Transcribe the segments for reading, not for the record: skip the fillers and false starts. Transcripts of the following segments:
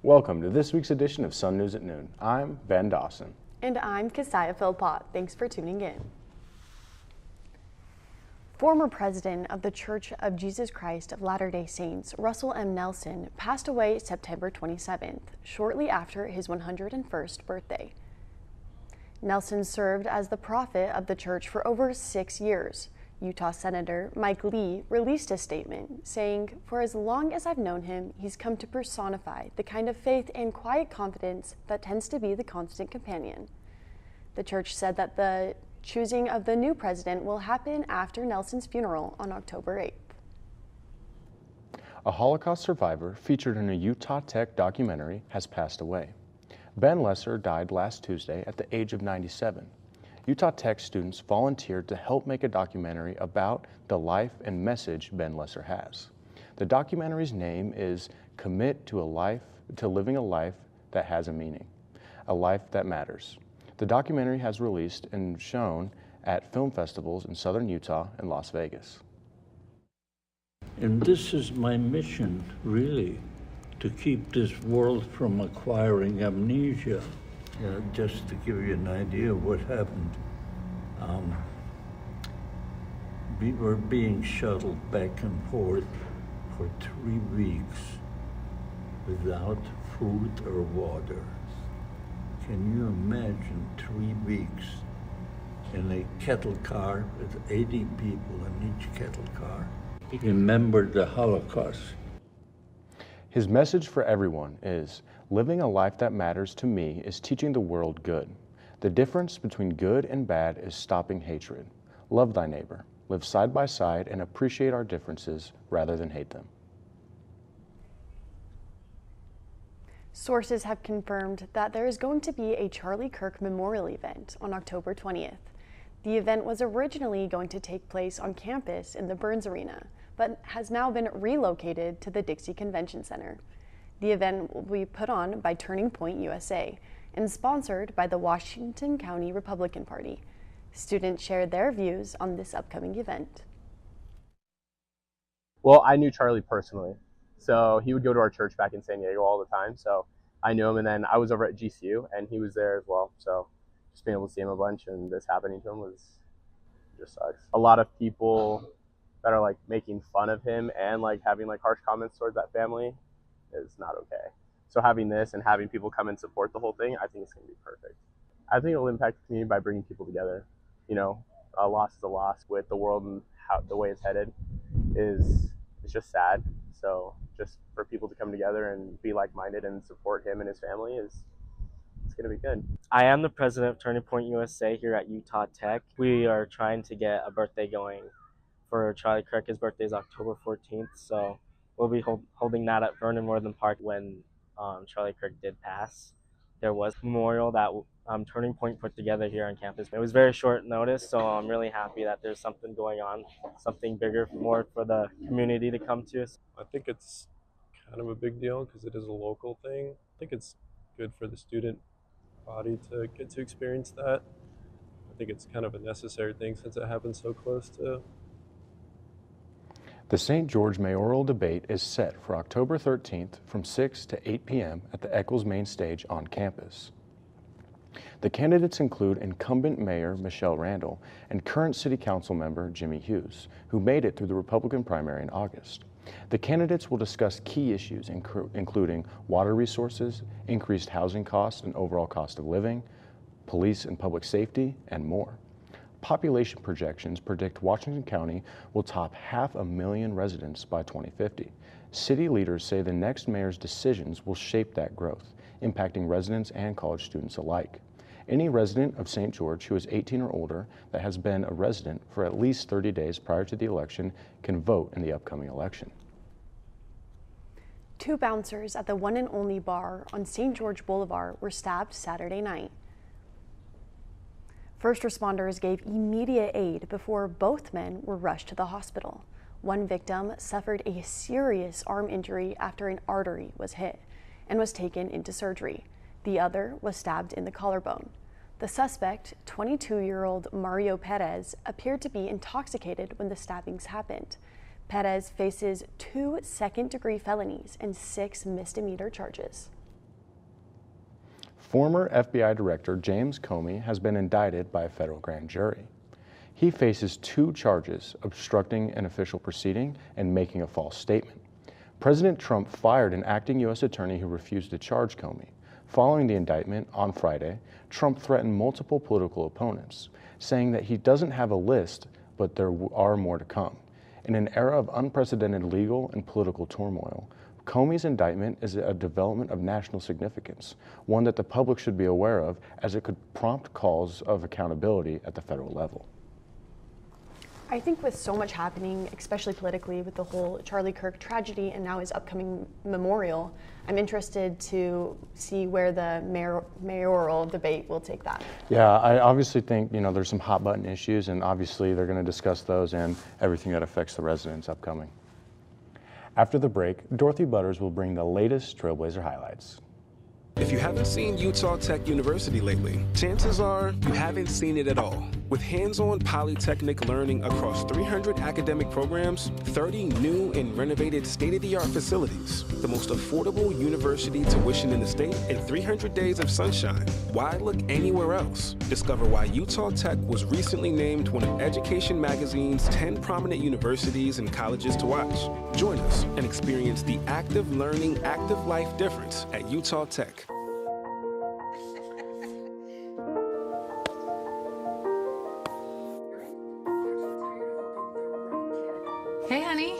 Welcome to this week's edition of Sun News at Noon. I'm Ben Dawson. And I'm Keziah Philpott. Thanks for tuning in. Former president of the Church of Jesus Christ of Latter-day Saints, Russell M. Nelson, passed away September 27th, shortly after his 101st birthday. Nelson served as the prophet of the church for over 6 years. Utah Senator Mike Lee released a statement saying, "For as long as I've known him, he's come to personify the kind of faith and quiet confidence that tends to be the constant companion." The church said that the choosing of the new president will happen after Nelson's funeral on October 8th. A Holocaust survivor featured in a Utah Tech documentary has passed away. Ben Lesser died last Tuesday at the age of 97. Utah Tech students volunteered to help make a documentary about the life and message Ben Lesser has. The documentary's name is Commit to Living a Life That Has a Meaning, a Life That Matters. The documentary has released and shown at film festivals in southern Utah and Las Vegas. And this is my mission, really, to keep this world from acquiring amnesia. Just to give you an idea of what happened, we were being shuttled back and forth for 3 weeks without food or water. Can you imagine 3 weeks in a kettle car with 80 people in each kettle car? Remember the Holocaust. His message for everyone is, living a life that matters to me is teaching the world good. The difference between good and bad is stopping hatred. Love thy neighbor. Live side by side and appreciate our differences rather than hate them. Sources have confirmed that there is going to be a Charlie Kirk memorial event on October 20th. The event was originally going to take place on campus in the Burns Arena, but has now been relocated to the Dixie Convention Center. The event will be put on by Turning Point USA and sponsored by the Washington County Republican Party. Students shared their views on this upcoming event. Well, I knew Charlie personally. So he would go to our church back in San Diego all the time. So I knew him, and then I was over at GCU and he was there as well. So just being able to see him a bunch and this happening to him just sucks. A lot of people that are like making fun of him and like having like harsh comments towards that family is not okay. So having this and having people come and support the whole thing, I think it's going to be perfect. I think it'll impact the community by bringing people together. You know, a loss is a loss with the world and the way it's headed is just sad. So just for people to come together and be like-minded and support him and his family it's going to be good. I am the president of Turning Point USA here at Utah Tech. We are trying to get a birthday going for Charlie Kirk. His birthday is October 14th, so we'll be holding that at Vernon Northern Park. When Charlie Kirk did pass, there was a memorial that Turning Point put together here on campus. It was very short notice, so I'm really happy that there's something going on, something bigger, more for the community to come to. I think it's kind of a big deal because it is a local thing. I think it's good for the student body to get to experience that. I think it's kind of a necessary thing since it happens so close to. The St. George mayoral debate is set for October 13th from 6 to 8 p.m. at the Eccles main stage on campus. The candidates include incumbent Mayor Michelle Randall and current City Council member Jimmy Hughes, who made it through the Republican primary in August. The candidates will discuss key issues including water resources, increased housing costs and overall cost of living, police and public safety, and more. Population projections predict Washington County will top 500,000 residents by 2050. City leaders say the next mayor's decisions will shape that growth, impacting residents and college students alike. Any resident of St. George who is 18 or older that has been a resident for at least 30 days prior to the election can vote in the upcoming election. 2 bouncers at the one and only bar on St. George Boulevard were stabbed Saturday night. First responders gave immediate aid before both men were rushed to the hospital. One victim suffered a serious arm injury after an artery was hit and was taken into surgery. The other was stabbed in the collarbone. The suspect, 22-year-old Mario Perez, appeared to be intoxicated when the stabbings happened. Perez faces 2 second-degree felonies and 6 misdemeanor charges. Former FBI Director James Comey has been indicted by a federal grand jury. He faces 2 charges: obstructing an official proceeding and making a false statement. President Trump fired an acting U.S. attorney who refused to charge Comey. Following the indictment on Friday, Trump threatened multiple political opponents, saying that he doesn't have a list, but there are more to come. In an era of unprecedented legal and political turmoil, Comey's indictment is a development of national significance, one that the public should be aware of, as it could prompt calls of accountability at the federal level. I think with so much happening, especially politically, with the whole Charlie Kirk tragedy and now his upcoming memorial, I'm interested to see where the mayoral debate will take that. Yeah, I obviously think, there's some hot button issues, and obviously they're going to discuss those and everything that affects the residents upcoming. After the break, Dorothy Butters will bring the latest Trailblazer highlights. If you haven't seen Utah Tech University lately, chances are you haven't seen it at all. With hands-on polytechnic learning across 300 academic programs, 30 new and renovated state-of-the-art facilities, the most affordable university tuition in the state, and 300 days of sunshine, why look anywhere else? Discover why Utah Tech was recently named one of Education Magazine's 10 prominent universities and colleges to watch. Join us and experience the active learning, active life difference at Utah Tech. Hey, honey.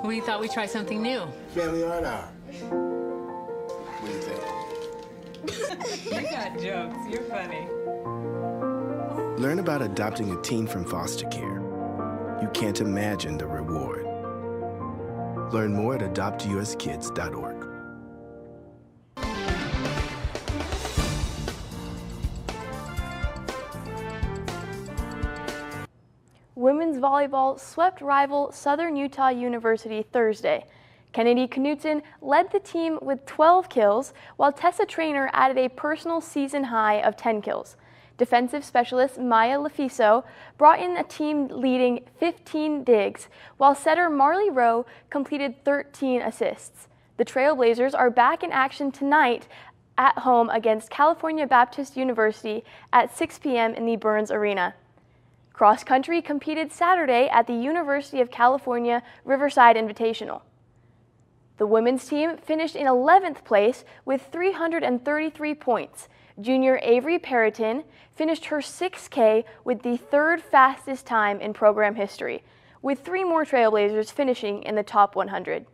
We thought we'd try something new. Family art hour. What do you think? You got jokes. You're funny. Learn about adopting a teen from foster care. You can't imagine the reward. Learn more at adoptuskids.org. Women's volleyball swept rival Southern Utah University Thursday. Kennedy Knutson led the team with 12 kills, while Tessa Traynor added a personal season high of 10 kills. Defensive specialist Maya Lefiso brought in a team-leading 15 digs, while setter Marley Rowe completed 13 assists. The Trailblazers are back in action tonight at home against California Baptist University at 6 p.m. in the Burns Arena. Cross country competed Saturday at the University of California Riverside Invitational. The women's team finished in 11th place with 333 points. Junior Avery Perriton finished her 6K with the 3rd fastest time in program history, with 3 more Trailblazers finishing in the top 100.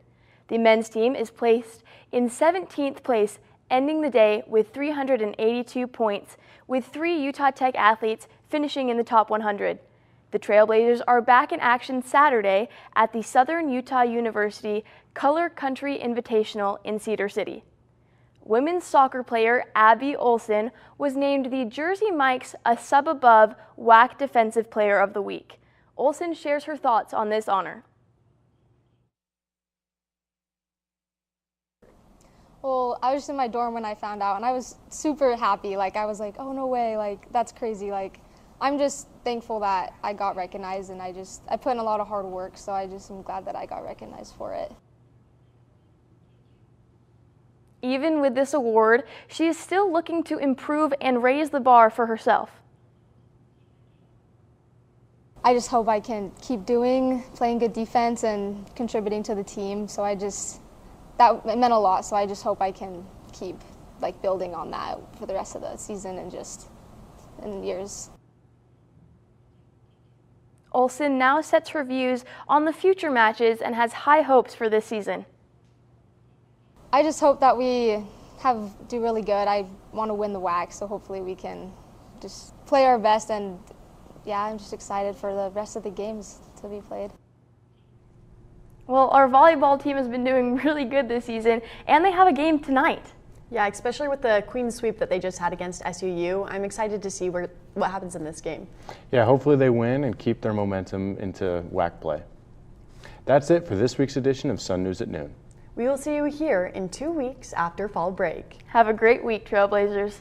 The men's team is placed in 17th place, ending the day with 382 points, with 3 Utah Tech athletes finishing in the top 100. The Trailblazers are back in action Saturday at the Southern Utah University Color Country Invitational in Cedar City. Women's soccer player Abby Olson was named the Jersey Mike's A Sub Above WAC Defensive Player of the Week. Olson shares her thoughts on this honor. Well, I was just in my dorm when I found out, and I was super happy. I was like, oh, no way, that's crazy. I'm just thankful that I got recognized, and I put in a lot of hard work, so I just am glad that I got recognized for it. Even with this award, she is still looking to improve and raise the bar for herself. I just hope I can keep playing good defense and contributing to the team, so that meant a lot, so I just hope I can keep building on that for the rest of the season and just in years. Olson now sets her views on the future matches and has high hopes for this season. I just hope that we do really good. I want to win the WAC, so hopefully we can just play our best, and yeah, I'm just excited for the rest of the games to be played. Well, our volleyball team has been doing really good this season, and they have a game tonight. Yeah, especially with the Queen's sweep that they just had against SUU. I'm excited to see what happens in this game. Yeah, hopefully they win and keep their momentum into WAC play. That's it for this week's edition of Sun News at Noon. We will see you here in 2 weeks after fall break. Have a great week, Trailblazers.